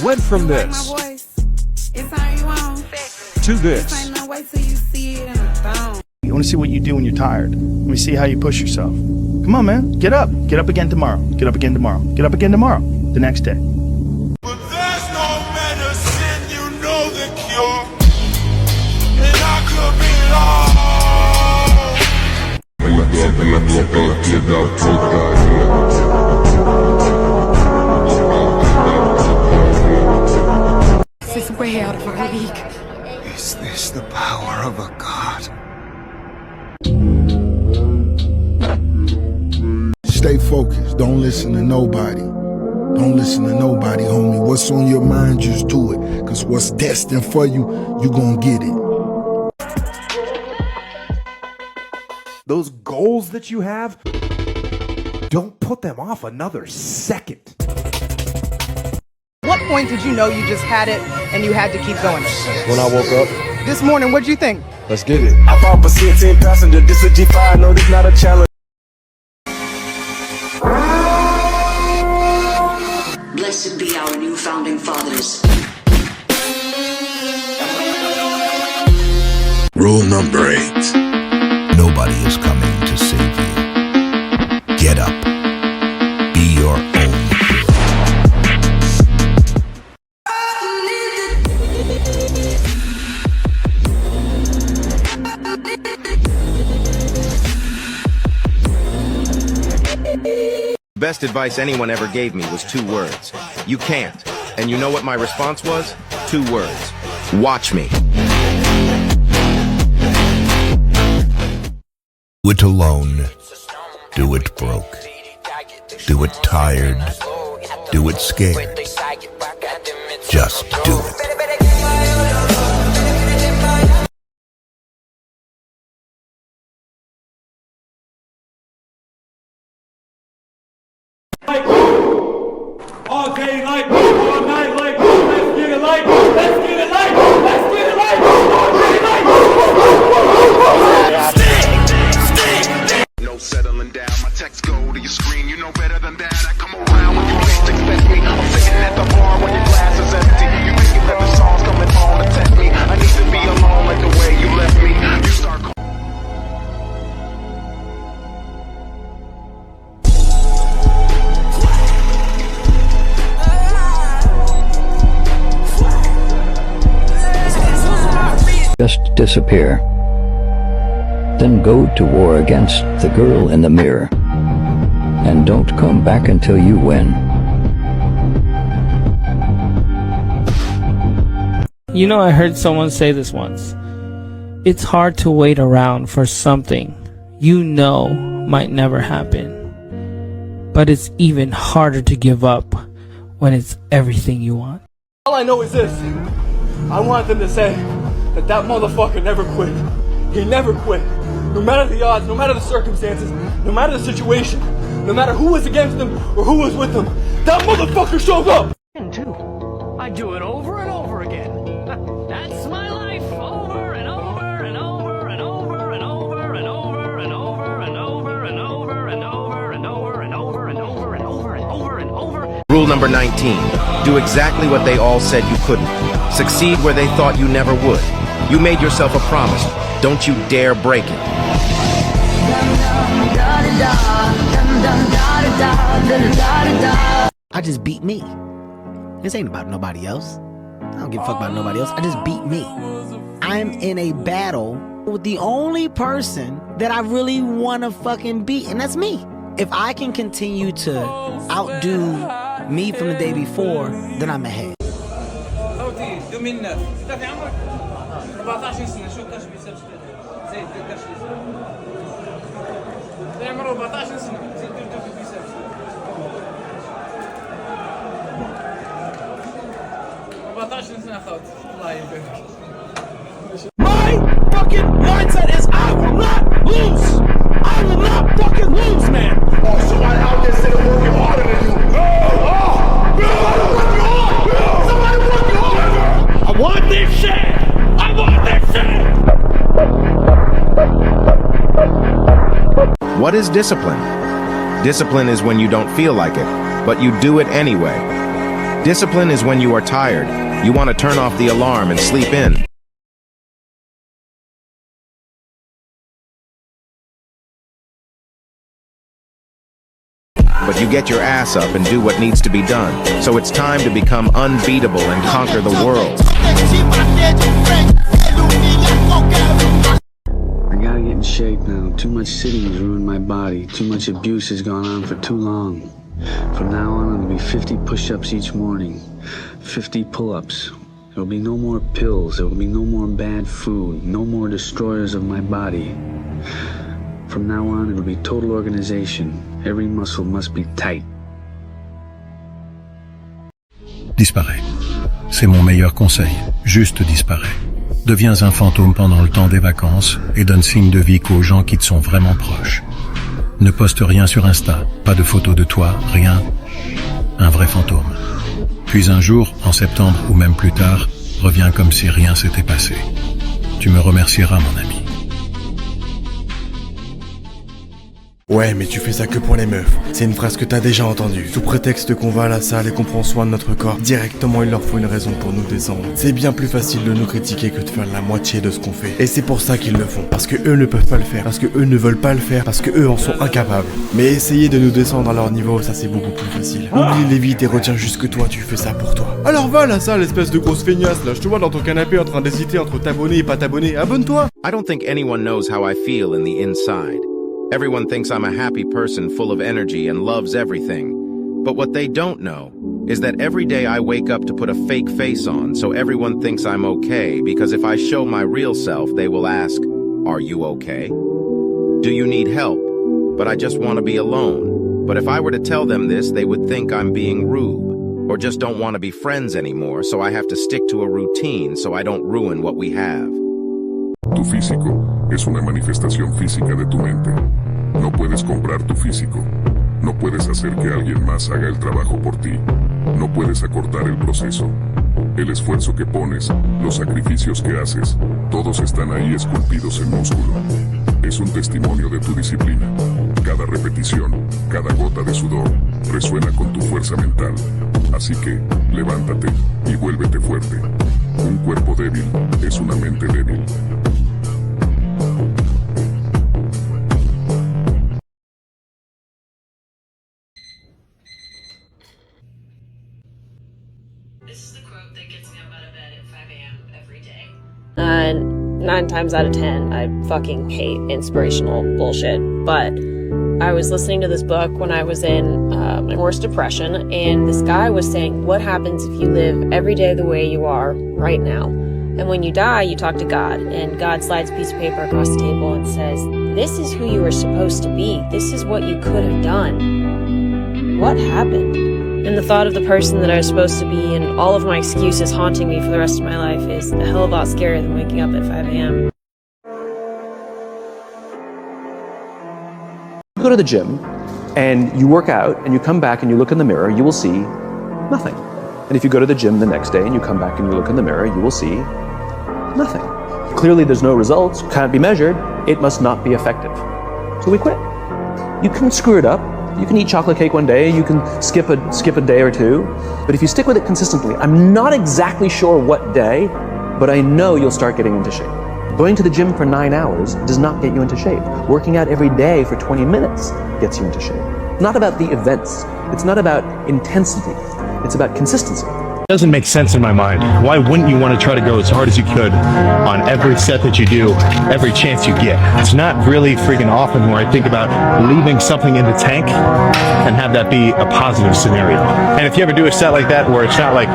went from this to this. I want to see what you do when you're tired. Let me see how you push yourself. Come on, man. Get up. Get up again tomorrow. Get up again tomorrow. Get up again tomorrow. The next day. But there's no medicine, you know the cure. And I could be lost. This is way out of our league. Is this the power of a god? Stay focused. Don't listen to nobody. Don't listen to nobody, homie. What's on your mind, just do it. Because what's destined for you, you gonna get it. Those goals that you have, don't put them off another second. What point did you know you just had it and you had to keep going? When I woke up. This morning, what'd you think? Let's get it. I bought a 16 passenger, this a G5, no, this not a challenge. Blessed be our new founding fathers. Rule number 8. Nobody is coming to save you. Get up. Be your own. Best advice anyone ever gave me was 2 words. You can't. And you know what my response was? 2 words. Watch me. Do it alone. Do it broke. Do it tired. Do it scared. Just do it. All day like, all night like, let's get it like, let's get it like, let's get it like, all day like. No settling down, my texts go to your screen, you know better than that. I come around when you least expect me. I'm sitting at the bar when your glass is empty. You thinking that the song's coming on to tempt me. I need to be alone like the way you left me. You start Just disappear. Then go to war against the girl in the mirror. And don't come back until you win. You know, I heard someone say this once. It's hard to wait around for something you know might never happen. But it's even harder to give up when it's everything you want. All I know is this. I want them to say that motherfucker never quit. He never quit. No matter the odds, no matter the circumstances, no matter the situation, no matter who was against him or who was with him, that motherfucker shows up! I do it over and over again. That's my life, over and over and over and over and over and over and over and over and over and over and over and over and over and over and over and over. Rule number 19. Do exactly what they all said you couldn't. Succeed where they thought you never would. You made yourself a promise. Don't you dare break it. I just beat me. This ain't about nobody else. I don't give a fuck about nobody else. I just beat me. I'm in a battle with the only person that I really want to fucking beat, and that's me. If I can continue to outdo me from the day before, then I'm ahead. My fucking mindset is I will not lose! I will not fucking lose, man! Oh, somebody out there sitting working harder than you! Somebody working harder! I want this shit! I want this shit! What is discipline? Discipline is when you don't feel like it, but you do it anyway. Discipline is when you are tired. You want to turn off the alarm and sleep in. But you get your ass up and do what needs to be done. So it's time to become unbeatable and conquer the world. I gotta get in shape now. Too much sitting has ruined my body. Too much abuse has gone on for too long. From now on, it'll be 50 push-ups each morning, 50 pull-ups. There will be no more pills. There will be no more bad food. No more destroyers of my body. From now on, it'll be total organization. Every muscle must be tight. Disparais. C'est mon meilleur conseil. Juste disparais. Deviens un fantôme pendant le temps des vacances et donne signe de vie qu'aux gens qui te sont vraiment proches. Ne poste rien sur Insta, pas de photos de toi, rien. Un vrai fantôme. Puis un jour, en septembre ou même plus tard, reviens comme si rien s'était passé. Tu me remercieras, mon ami. Ouais, mais tu fais ça que pour les meufs. C'est une phrase que t'as déjà entendue. Sous prétexte qu'on va à la salle et qu'on prend soin de notre corps, directement il leur faut une raison pour nous descendre. C'est bien plus facile de nous critiquer que de faire la moitié de ce qu'on fait. Et c'est pour ça qu'ils le font. Parce que eux ne peuvent pas le faire. Parce que eux ne veulent pas le faire. Parce que eux en sont incapables. Mais essayer de nous descendre à leur niveau, ça c'est beaucoup plus facile. Oublie les vides et retiens juste que toi tu fais ça pour toi. Alors va à la salle, espèce de grosse feignasse là. Je te vois dans ton canapé en train d'hésiter entre t'abonner et pas t'abonner. Abonne-toi. I don't think anyone knows how I feel in the inside. Everyone thinks I'm a happy person full of energy and loves everything. But what they don't know is that every day I wake up to put a fake face on so everyone thinks I'm okay, because if I show my real self, they will ask, "Are you okay? Do you need help? But I just want to be alone." But if I were to tell them this, they would think I'm being rude, or just don't want to be friends anymore, so I have to stick to a routine so I don't ruin what we have. Tu físico es una manifestación física de tu mente. No puedes comprar tu físico. No puedes hacer que alguien más haga el trabajo por ti. No puedes acortar el proceso. El esfuerzo que pones, los sacrificios que haces, todos están ahí esculpidos en músculo. Es un testimonio de tu disciplina. Cada repetición, cada gota de sudor, resuena con tu fuerza mental. Así que, levántate y vuélvete fuerte. Un cuerpo débil es una mente débil. This is the quote that gets me up out of bed at 5 a.m. every day. 9 times out of 10, I fucking hate inspirational bullshit. But I was listening to this book when I was in my worst depression, and this guy was saying, what happens if you live every day the way you are right now? And when you die, you talk to God, and God slides a piece of paper across the table and says, this is who you were supposed to be. This is what you could have done. What happened? And the thought of the person that I was supposed to be and all of my excuses haunting me for the rest of my life is a hell of a lot scarier than waking up at 5 a.m. You go to the gym and you work out and you come back and you look in the mirror, you will see nothing. And if you go to the gym the next day and you come back and you look in the mirror, you will see nothing. Clearly there's no results, can't be measured, it must not be effective. So we quit. You can screw it up. You can eat chocolate cake one day, you can skip a day or two, but if you stick with it consistently, I'm not exactly sure what day, but I know you'll start getting into shape. Going to the gym for 9 hours does not get you into shape. Working out every day for 20 minutes gets you into shape. It's not about the events. It's not about intensity. It's about consistency. It doesn't make sense in my mind. Why wouldn't you want to try to go as hard as you could on every set that you do, every chance you get? It's not really freaking often where I think about leaving something in the tank and have that be a positive scenario. And if you ever do a set like that where it's not like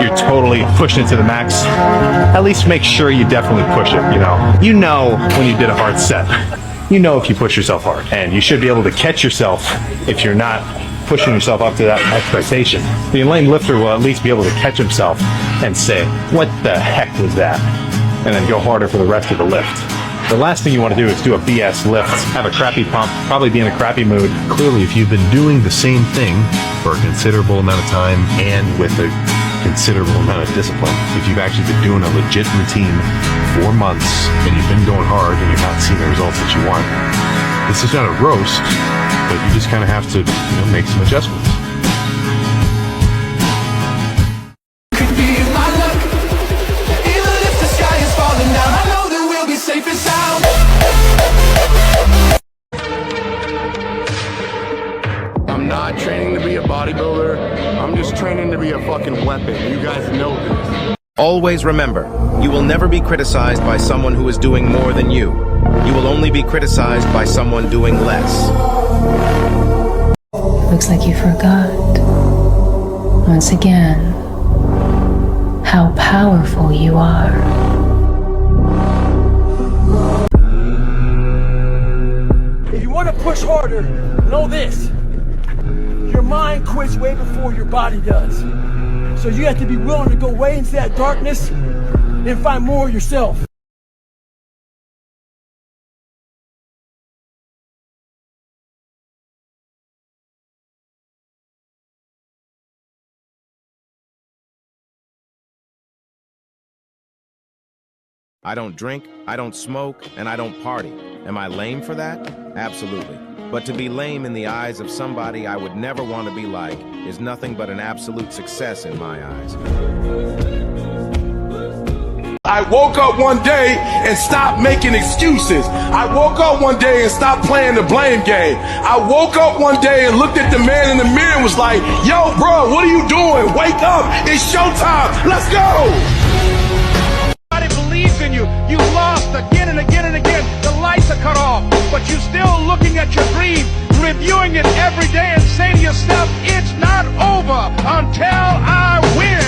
you're totally pushing it to the max, at least make sure you definitely push it, you know? You know when you did a hard set. You know if you push yourself hard. And you should be able to catch yourself if you're not pushing yourself up to that expectation. The enlightened lifter will at least be able to catch himself and say, what the heck was that? And then go harder for the rest of the lift. The last thing you want to do is do a BS lift, have a crappy pump, probably be in a crappy mood. Clearly, if you've been doing the same thing for a considerable amount of time and with a considerable amount of discipline, if you've actually been doing a legit routine for months and you've been going hard and you're not seeing the results that you want, this is not a roast, but you just kind of have to, make some adjustments. and you guys know this. Always remember, you will never be criticized by someone who is doing more than you. You will only be criticized by someone doing less. Looks like you forgot, once again, how powerful you are. If you want to push harder, know this. Your mind quits way before your body does. So you have to be willing to go way into that darkness and find more of yourself. I don't drink, I don't smoke, and I don't party. Am I lame for that? Absolutely. But to be lame in the eyes of somebody I would never want to be like is nothing but an absolute success in my eyes. I woke up one day and stopped making excuses. I woke up one day and stopped playing the blame game. I woke up one day and looked at the man in the mirror and was like, yo, bro, what are you doing? Wake up. It's showtime. Let's go. Believes in you. You lost again and again and again. The lights are cut off, but you're still looking at your dream, reviewing it every day and saying to yourself, it's not over until I win.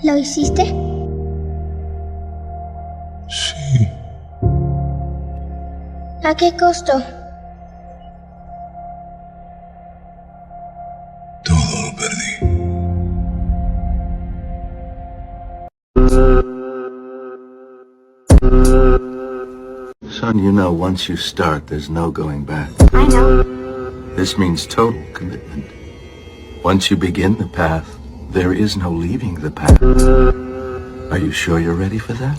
¿Lo hiciste? Sí. ¿A qué costo? Todo lo perdí. Son, you know, once you start, there's no going back. I know. This means total commitment. Once you begin the path, there is no leaving the path. Are you sure you're ready for that?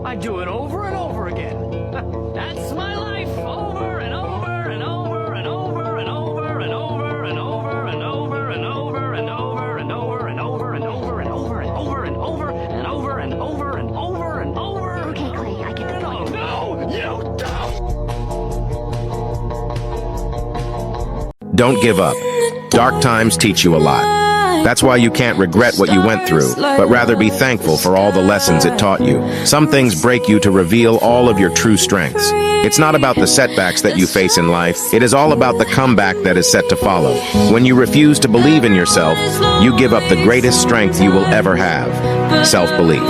I do it over and over again. That's my life, over and over and over and over and over and over and over and over and over and over and over and over and over and over and over and over and over and over and over and over. Okay, Clay, I get the point. No, you don't. Don't give up. Dark times teach you a lot. That's why you can't regret what you went through, but rather be thankful for all the lessons it taught you. Some things break you to reveal all of your true strengths. It's not about the setbacks that you face in life. It is all about the comeback that is set to follow. When you refuse to believe in yourself, you give up the greatest strength you will ever have. Self-belief.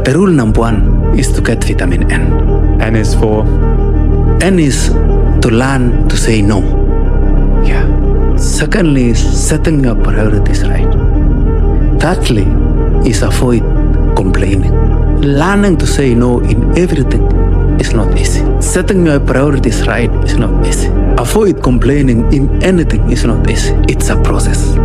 The rule number one is to get vitamin N. N is for? N is to learn to say no. Yeah. Secondly is setting your priorities right. Thirdly is avoid complaining. Learning to say no in everything is not easy. Setting your priorities right is not easy. Avoid complaining in anything is not easy. It's a process.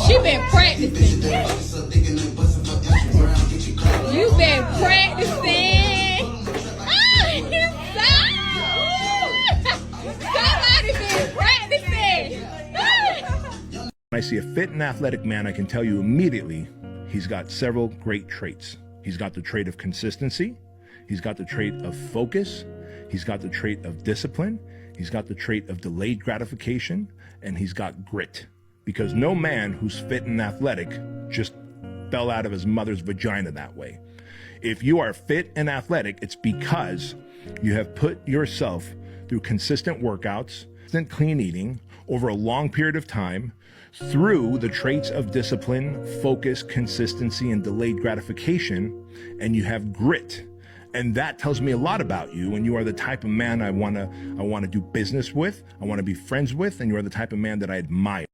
She been practicing. You been practicing. Somebody been practicing. When I see a fit and athletic man, I can tell you immediately he's got several great traits. He's got the trait of consistency. He's got the trait of focus. He's got the trait of discipline. He's got the trait of delayed gratification. And he's got grit. Because no man who's fit and athletic just fell out of his mother's vagina that way. If you are fit and athletic, it's because you have put yourself through consistent workouts, consistent clean eating over a long period of time, through the traits of discipline, focus, consistency, and delayed gratification, and you have grit. And that tells me a lot about you, and you are the type of man I want to do business with, I want to be friends with, and you are the type of man that I admire.